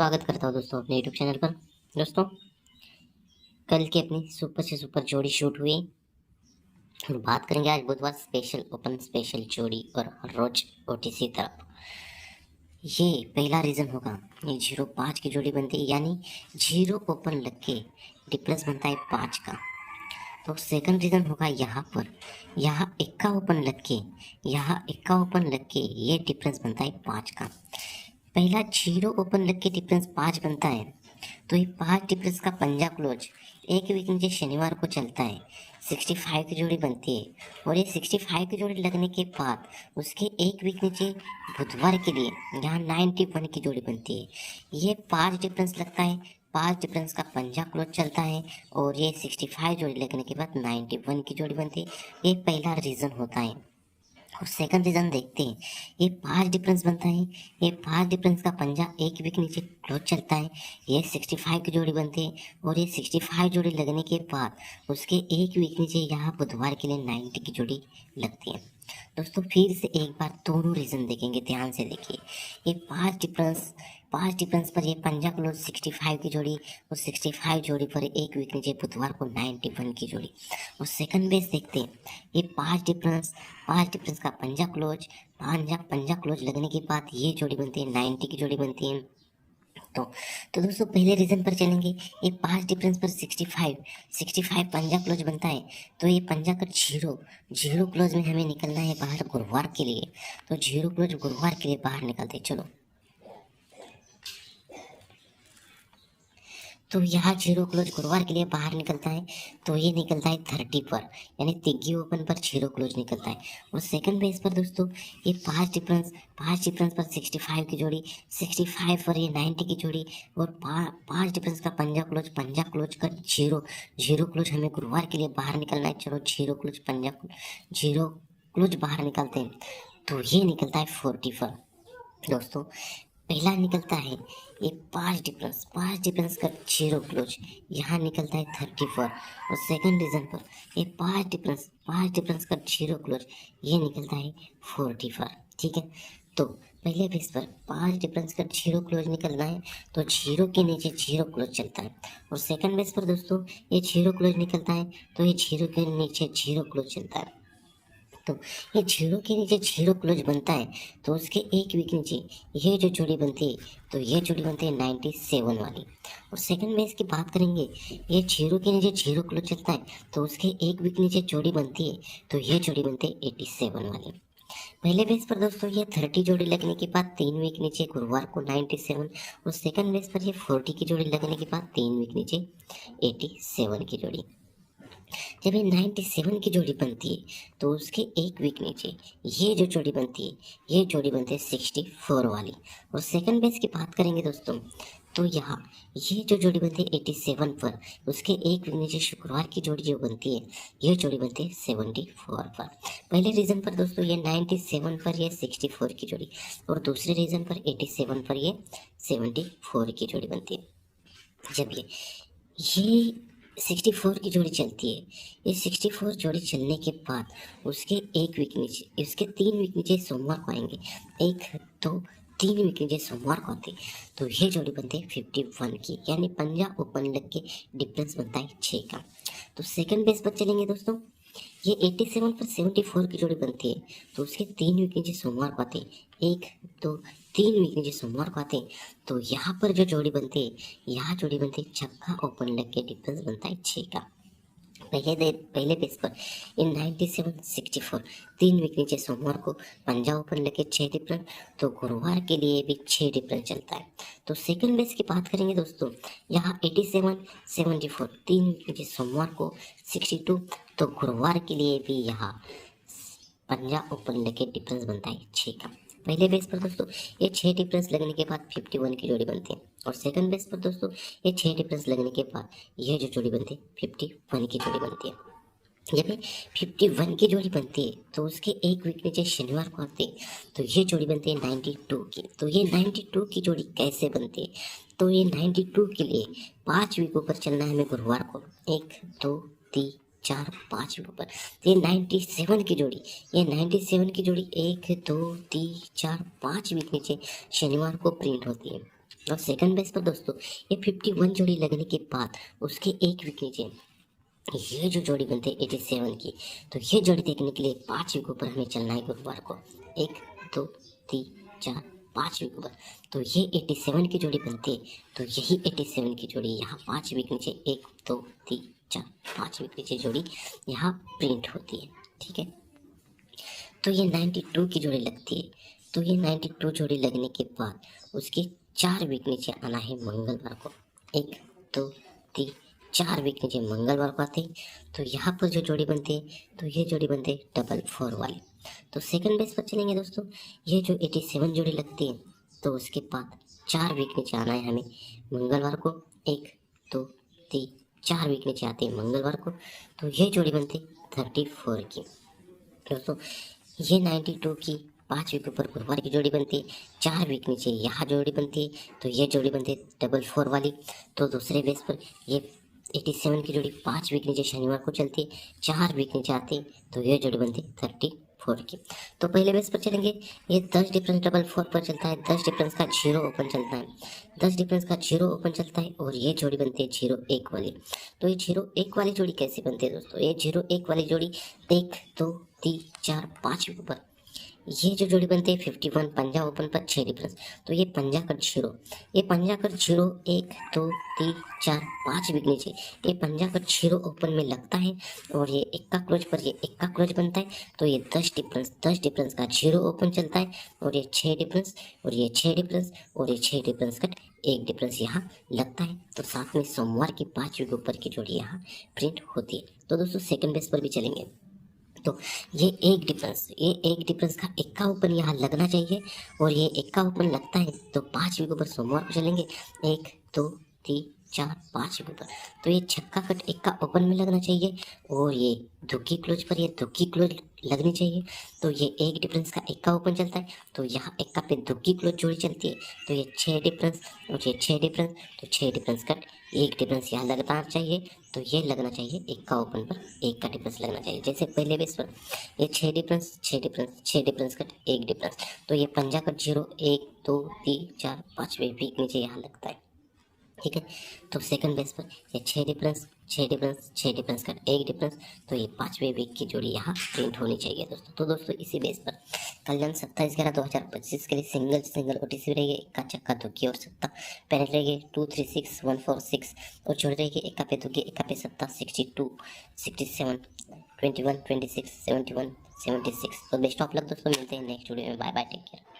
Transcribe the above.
स्वागत करता हूँ दोस्तों अपने यूट्यूब चैनल पर। दोस्तों, कल की अपनी सुपर से सुपर जोड़ी शूट हुई और बात करेंगे आज बुधवार स्पेशल ओपन स्पेशल जोड़ी और रोज ओटीसी तरफ। ये पहला रीज़न होगा, ये 0-5 की जोड़ी बनती है, यानी 0 ओपन लग के डिफरेंस बनता है 5 का। तो सेकंड रीज़न होगा यहाँ इक्का ओपन लग के ये डिफरेंस बनता है 5 का। पहला 0 ओपन लग के डिफरेंस 5 बनता है, तो ये 5 डिफरेंस का पंजा क्लोज एक वीक नीचे शनिवार को चलता है, 65 की जोड़ी बनती है। और ये 65 की जोड़ी लगने के बाद उसके एक वीक नीचे बुधवार के लिए यहाँ 91 की जोड़ी बनती है। ये 5 डिफरेंस लगता है, 5 डिफरेंस का पंजा क्लोज चलता है और ये 65 जोड़ी लगने के बाद 91 की जोड़ी बनती है। ये पहला रीज़न होता है। और सेकंड रीज़न देखते हैं, ये 5 डिफरेंस बनता है, ये 5 डिफरेंस का पंजा एक वीक नीचे क्लोज चलता है, ये 65 की जोड़ी बनती है। और ये 65 जोड़ी लगने के बाद उसके एक वीक नीचे यहाँ बुधवार के लिए 90 की जोड़ी लगती है। दोस्तों, फिर से एक बार दोनों रीज़न देखेंगे, ध्यान से देखिए। ये 5 डिफरेंस पर ये पंजा क्लोज 65 की जोड़ी और 65 जोड़ी पर एक वीक नीचे बुधवार को 91 की जोड़ी। और सेकंड बेस देखते हैं, ये 5 डिफरेंस का पंजा क्लोज लगने के बाद ये जोड़ी बनती है, 90 की जोड़ी बनती है। तो दोस्तों, पहले रीजन पर चलेंगे। ये 5 डिफरेंस पर 65 पंजा क्लोज बनता है, तो ये पंजा का जीरो क्लोज में हमें निकलना है बाहर गुरुवार के लिए। तो जीरो क्लोज गुरुवार के लिए बाहर निकलते हैं। चलो, तो यहाँ जीरो क्लोज गुरुवार के लिए बाहर निकलता है, तो ये निकलता है 30 पर, यानी तिग्गी ओपन पर जीरो क्लोज निकलता है। और सेकंड बेस पर दोस्तों, ये 5 डिफरेंस पर 65 की जोड़ी, 65 पर ये 90 की जोड़ी और 5 डिफरेंस का पंजा क्लोज का जीरो क्लोज हमें गुरुवार के लिए बाहर निकलना है। चलो, जीरो क्लोज बाहर निकलते हैं, तो ये निकलता है 40 पर। दोस्तों, पहला निकलता है ये 5 डिफरेंस का जीरो क्लोज, यहाँ निकलता है 34। और सेकंड रीजन पर ये 5 डिफरेंस का जीरो क्लोज, ये निकलता है 44। ठीक है, तो पहले बेस पर 5 डिफरेंस का जीरो क्लोज निकलना है, तो जीरो के नीचे जीरो क्लोज चलता है। और सेकंड बेस पर दोस्तों, ये जीरो क्लोज निकलता है, तो ये जीरो के नीचे जीरो क्लोज चलता है। तो ये जीरो के नीचे जीरो क्लोज बनता है, तो उसके एक वीक नीचे ये जो जोड़ी बनती है, तो ये जोड़ी बनती है 97 वाली। और सेकंड में इसकी बात करेंगे, ये जीरो के नीचे जीरो क्लोज चलता है, तो उसके एक वीक नीचे जोड़ी बनती है, तो ये जोड़ी बनती है 87 वाली। पहले बेस पर दोस्तों ये 30 जोड़ी लगने के बाद 3 वीक नीचे गुरुवार को 97, और सेकंड बेस पर ये 40 की जोड़ी लगने के बाद 3 वीक नीचे 87 की जोड़ी। जब ये 97 की जोड़ी बनती है, तो उसके एक वीक नीचे ये जो जोड़ी बनती है, ये जोड़ी बनती है 64 वाली। और सेकंड बेस की बात करेंगे दोस्तों, तो यहाँ ये जो जोड़ी बनती है 87 पर, उसके एक वीक नीचे शुक्रवार की जोड़ी जो बनती है, ये जोड़ी बनती है 74 पर। पहले रीजन पर दोस्तों ये 97 पर ये 64 की जोड़ी, और दूसरे रीजन पर 87 पर ये 74 की जोड़ी बनती है। जब ये 64 की जोड़ी चलती है, ये 64 जोड़ी चलने के बाद उसके एक वीक नीचे, उसके 3 वीक नीचे सोमवार को आएंगे, 1 2 3 वीक नीचे सोमवार को आते, तो ये जोड़ी बनती है 51 की, यानी पंजा ओपन लग के डिफरेंस बनता है 6 का। तो सेकंड बेस पर चलेंगे दोस्तों, ये 87 पर 74 की जोड़ी बनती है, तो उसके 3 वीक नीचे सोमवार को आते, 1 2 3 वीक नीचे सोमवार को आते, तो यहाँ पर जो जोड़ी बनती है, यहाँ जोड़ी बनती है छक्का ओपन लग के डिफरेंस बनता है 6 का। पहले पेज पर इन 97 64 3 वीक नीचे सोमवार को पंजा ओपन लगे 6 डिफरेंस, तो गुरुवार के लिए भी 6 डिफरेंस चलता है। तो सेकंड बेस की बात करेंगे दोस्तों, यहाँ 87 74 3 वीक नीचे सोमवार को 62, तो गुरुवार के लिए भी यहाँ पंजा ओपन लगे डिफरेंस बनता है 6 का। पहले बेस पर दोस्तों ये 6 डिफरेंस लगने के बाद 51 की जोड़ी बनती है, और सेकंड बेस पर दोस्तों ये 6 डिफरेंस लगने के बाद ये जो जोड़ी बनती है 51 की जोड़ी बनती है। जब ये 51 की जोड़ी बनती है, तो उसके एक वीक नीचे शनिवार को आते हैं, तो ये जोड़ी बनती है 92 की। तो ये 92 की जोड़ी कैसे बनती है, तो ये 92 के लिए 5 वीकों पर चलना है हमें गुरुवार को, 1 2 3 4 5 वीकों पर। ये 97 की जोड़ी, ये 97 की जोड़ी 1 2 3 4 5 वीक नीचे शनिवार को प्रिंट होती है। और सेकंड बेस पर दोस्तों ये 51 जोड़ी लगने के बाद उसके एक वीक नीचे ये जो जोड़ी बनती है 87 की, तो ये जोड़ी देखने के लिए 5 वीक ऊपर हमें चलना है गुरुवार को। 1 2 3 4 5 वीक ऊपर, तो ये 87 की जोड़ी बनती है। तो यही 87 की जोड़ी यहाँ 5 वीक नीचे 1 2 3 4 5 वीक नीचे जोड़ी यहाँ प्रिंट होती है। ठीक है, तो ये 92 की जोड़ी लगती है। तो ये 92 जोड़ी लगने के बाद उसके 4 वीक नीचे आना है मंगलवार को। 1 2 3 4 वीक नीचे मंगलवार को आते हैं। तो यहाँ पर जो जोड़ी बनती है, तो ये जोड़ी बनती है 4 वाली। तो सेकंड बेस पर चलेंगे दोस्तों, ये जो 87 जोड़ी लगती है, तो उसके बाद 4 वीक नीचे आना है हमें मंगलवार को। 1 2 3 4 वीक नीचे आती है मंगलवार को। तो ये जोड़ी बनती है 34 की। दोस्तों ये 92 की 5 वीक ऊपर गुरुवार की जोड़ी बनती है। 4 वीक नीचे यहाँ जोड़ी बनती है, तो ये जोड़ी बनती है 4 वाली। तो दूसरे बेस पर ये 87 की जोड़ी 5 वीक नीचे शनिवार को चलती है। 4 वीक नीचे आती है, तो ये जोड़ी बनती है 34 की। तो पहले बेस पर चलेंगे, ये 10 डिफरेंस 4 पर चलता है। 10 डिफरेंस का 0 ओपन चलता है। 10 डिफरेंस का 0 ओपन चलता है और ये जोड़ी बनती है 0 1 वाली। तो ये 0 1 वाली जोड़ी कैसे बनती है दोस्तों? ये 0 1 वाली जोड़ी 1 2 3 4 5 ऊपर, ये जो जोड़ी बनती है 51 पंजा ओपन पर 6 डिफरेंस। तो ये पंजा कर 0, ये पंजा कर 0 1 2 3 4 5 वीक नीचे ये पंजा कर 0 ओपन में लगता है और ये इक्का क्लोज पर ये इक्का क्लोज बनता है। तो ये 10 डिफरेंस का 0 ओपन चलता है और ये 6 डिफरेंस और ये 6 डिफरेंस और ये 6 डिफरेंस का एक डिफरेंस यहाँ लगता है। तो साथ में सोमवार की 5 वीक ऊपर की जोड़ी यहाँ प्रिंट होती है। तो दोस्तों सेकंड बेस पर भी चलेंगे, तो ये एक डिफरेंस का इक्का ओपन यहाँ लगना चाहिए और ये इक्का ओपन लगता है। तो 5 वीक ऊपर सोमवार को चलेंगे। 1 2 3 4 5 वीक ऊपर, तो ये छक्का कट इक्का ओपन में लगना चाहिए और ये दुग्गी क्लोज पर ये दुग्गी क्लोज लगनी चाहिए। तो ये एक डिफरेंस का इक्का ओपन चलता है, तो यहाँ इक्का पे दुग्गी क्लोज जोड़ी चलती है। तो ये 6 डिफरेंस और ये 6 डिफरेंस, तो 6 डिफरेंस कट एक डिफरेंस यहाँ लगना चाहिए। तो ये लगना चाहिए इक्का ओपन पर एक का डिफरेंस लगना चाहिए। जैसे पहले बेस पर ये 6 डिफरेंस 6 डिफरेंस 6 डिफरेंस कट एक डिफरेंस, तो ये पंजा कट 0 1 2 3 4 5 वीक नीचे यहाँ लगता है। ठीक है, तो सेकंड बेस पर ये 6 डिफरेंस 6 डिफरेंस 6 डिफरेंस का एक डिफरेंस, तो ये 5वें वीक की जोड़ी यहाँ प्रिंट होनी चाहिए दोस्तों। तो दोस्तों इसी बेस पर कल्याण 27/11/2025 के लिए सिंगल OTC रहेगी, इक्का चक्का दुग्गी और सत्ता पैरेंट रहेगी 2 3 6 1 4 6 और जोड़ रहेगी इक्का पे दुग्गी इक्का पे सत्ता 62 67 21 26 71 76। तो बेस्ट ऑफ लक दोस्तों, मिलते हैं नेक्स्ट वीडियो में। Bye bye, take care.